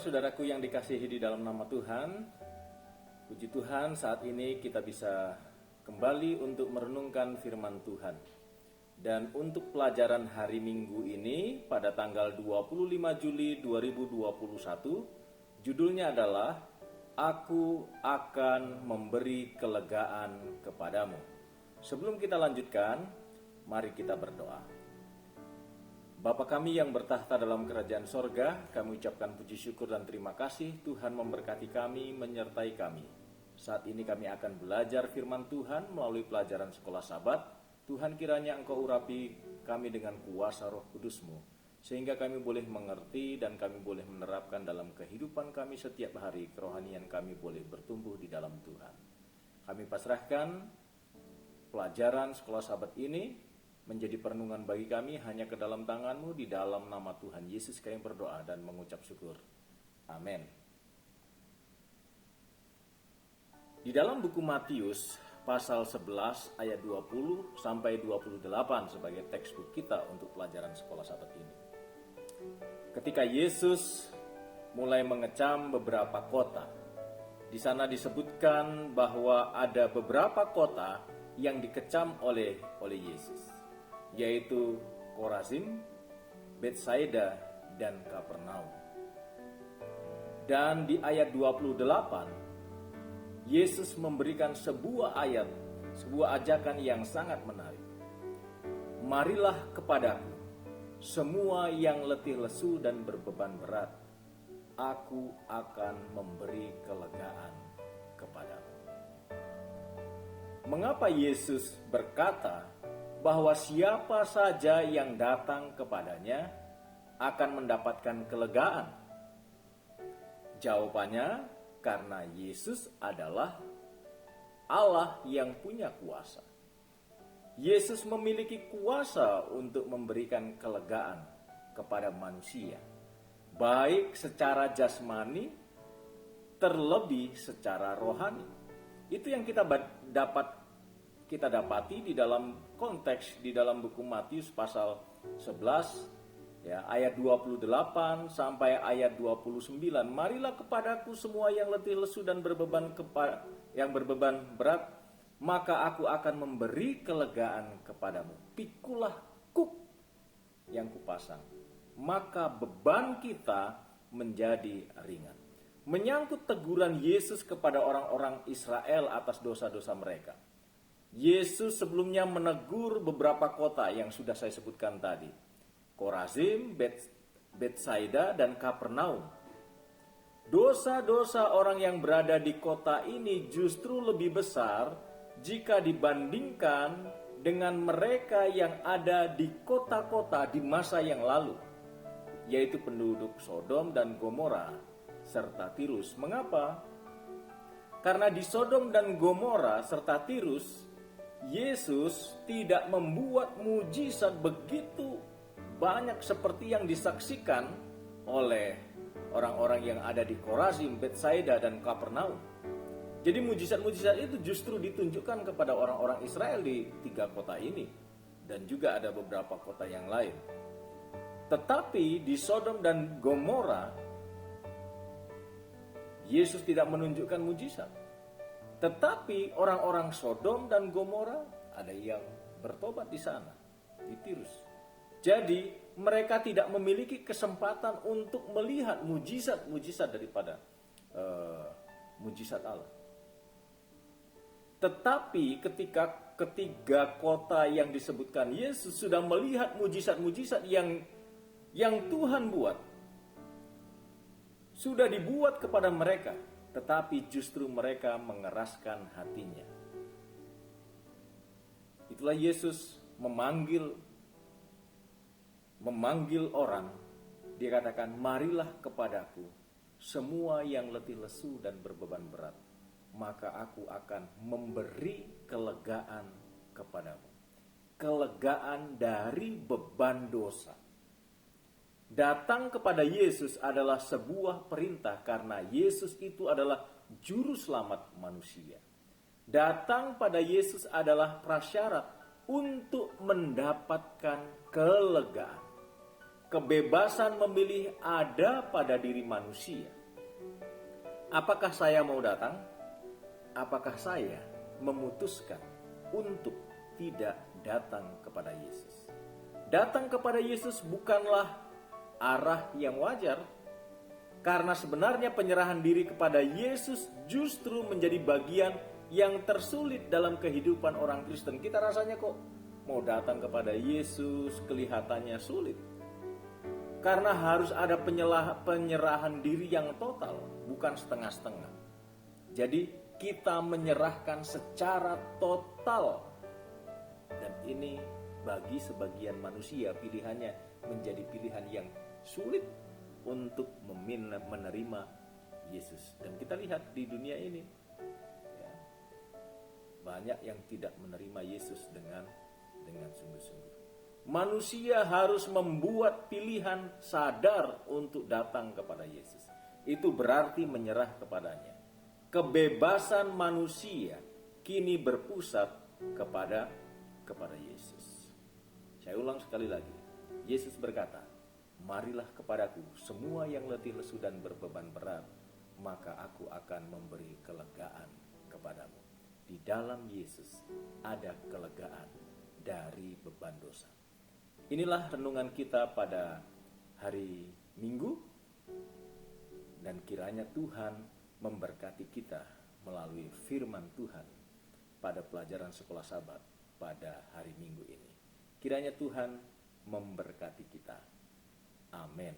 saudaraku yang dikasihi di dalam nama Tuhan. Puji Tuhan, saat ini kita bisa kembali untuk merenungkan firman Tuhan. Dan untuk pelajaran hari Minggu ini pada tanggal 25 Juli 2021, judulnya adalah Aku akan memberi kelegaan kepadamu. Sebelum kita lanjutkan, mari kita berdoa. Bapa kami yang bertahta dalam kerajaan sorga, kami ucapkan puji syukur dan terima kasih. Tuhan memberkati kami, menyertai kami. Saat ini kami akan belajar firman Tuhan melalui pelajaran sekolah Sabat. Tuhan, kiranya Engkau urapi kami dengan kuasa Roh Kudus-Mu, sehingga kami boleh mengerti dan kami boleh menerapkan dalam kehidupan kami setiap hari. Kerohanian kami boleh bertumbuh di dalam Tuhan. Kami pasrahkan pelajaran sekolah Sabat ini menjadi perenungan bagi kami hanya ke dalam tangan-Mu. Di dalam nama Tuhan Yesus kami berdoa dan mengucap syukur. Amin. Di dalam buku Matius pasal 11 ayat 20 sampai 28 sebagai textbook kita untuk pelajaran sekolah Sabat ini. Ketika Yesus mulai mengecam beberapa kota, di sana disebutkan bahwa ada beberapa kota yang dikecam oleh Yesus, yaitu Korazim, Betsaida, dan Kapernaum. Dan di ayat 28, Yesus memberikan sebuah ajakan yang sangat menarik. Marilah kepadaku, semua yang letih lesu dan berbeban berat, aku akan memberi kelegaan kepadamu. Mengapa Yesus berkata bahwa siapa saja yang datang kepadanya akan mendapatkan kelegaan? Jawabannya, karena Yesus adalah Allah yang punya kuasa. Yesus memiliki kuasa untuk memberikan kelegaan kepada manusia, baik secara jasmani, terlebih secara rohani. Itu yang kita dapati di dalam konteks di dalam buku Matius pasal 11 ya, ayat 28 sampai ayat 29. Marilah kepadaku semua yang letih lesu dan berbeban berat, maka aku akan memberi kelegaan kepadamu. Pikulah kuk yang kupasang, maka beban kita menjadi ringan. Menyangkut teguran Yesus kepada orang-orang Israel atas dosa-dosa mereka, Yesus sebelumnya menegur beberapa kota yang sudah saya sebutkan tadi: Korazim, Betsaida, dan Kapernaum. Dosa-dosa orang yang berada di kota ini justru lebih besar jika dibandingkan dengan mereka yang ada di kota-kota di masa yang lalu, yaitu penduduk Sodom dan Gomora serta Tirus. Mengapa? Karena di Sodom dan Gomora serta Tirus, Yesus tidak membuat mujizat begitu banyak seperti yang disaksikan oleh orang-orang yang ada di Korazim, Betsaida, dan Kapernaum. Jadi mujizat-mujizat itu justru ditunjukkan kepada orang-orang Israel di 3 kota ini, dan juga ada beberapa kota yang lain. Tetapi di Sodom dan Gomora, Yesus tidak menunjukkan mujizat. Tetapi orang-orang Sodom dan Gomora ada yang bertobat di sana, di Tirus. Jadi mereka tidak memiliki kesempatan untuk melihat mujizat-mujizat daripada mujizat Allah. Tetapi ketika ketiga kota yang disebutkan, Yesus sudah melihat mujizat-mujizat yang Tuhan buat, sudah dibuat kepada mereka, tetapi justru mereka mengeraskan hatinya. Itulah Yesus memanggil orang. Dia katakan, marilah kepadaku semua yang letih lesu dan berbeban berat, maka aku akan memberi kelegaan kepadamu. Kelegaan dari beban dosa. Datang kepada Yesus adalah sebuah perintah karena Yesus itu adalah juru selamat manusia. Datang pada Yesus adalah prasyarat untuk mendapatkan kelegaan. Kebebasan memilih ada pada diri manusia. Apakah saya mau datang? Apakah saya memutuskan untuk tidak datang kepada Yesus? Datang kepada Yesus bukanlah arah yang wajar, karena sebenarnya penyerahan diri kepada Yesus justru menjadi bagian yang tersulit dalam kehidupan orang Kristen. Kita rasanya kok mau datang kepada Yesus kelihatannya sulit, karena harus ada penyerahan diri yang total, bukan setengah-setengah. Jadi kita menyerahkan secara total. Dan ini bagi sebagian manusia pilihannya menjadi pilihan yang sulit untuk menerima Yesus. Dan kita lihat di dunia ini, ya, banyak yang tidak menerima Yesus dengan sungguh-sungguh. Manusia harus membuat pilihan sadar untuk datang kepada Yesus. Itu berarti menyerah kepadanya. Kebebasan manusia kini berpusat kepada Yesus. Saya ulang sekali lagi. Yesus berkata, "Marilah kepadaku semua yang letih lesu dan berbeban berat, maka aku akan memberi kelegaan kepadamu." Di dalam Yesus ada kelegaan dari beban dosa. Inilah renungan kita pada hari Minggu, dan kiranya Tuhan memberkati kita melalui firman Tuhan pada pelajaran sekolah Sabat pada hari Minggu ini. Kiranya Tuhan memberkati kita. Amin.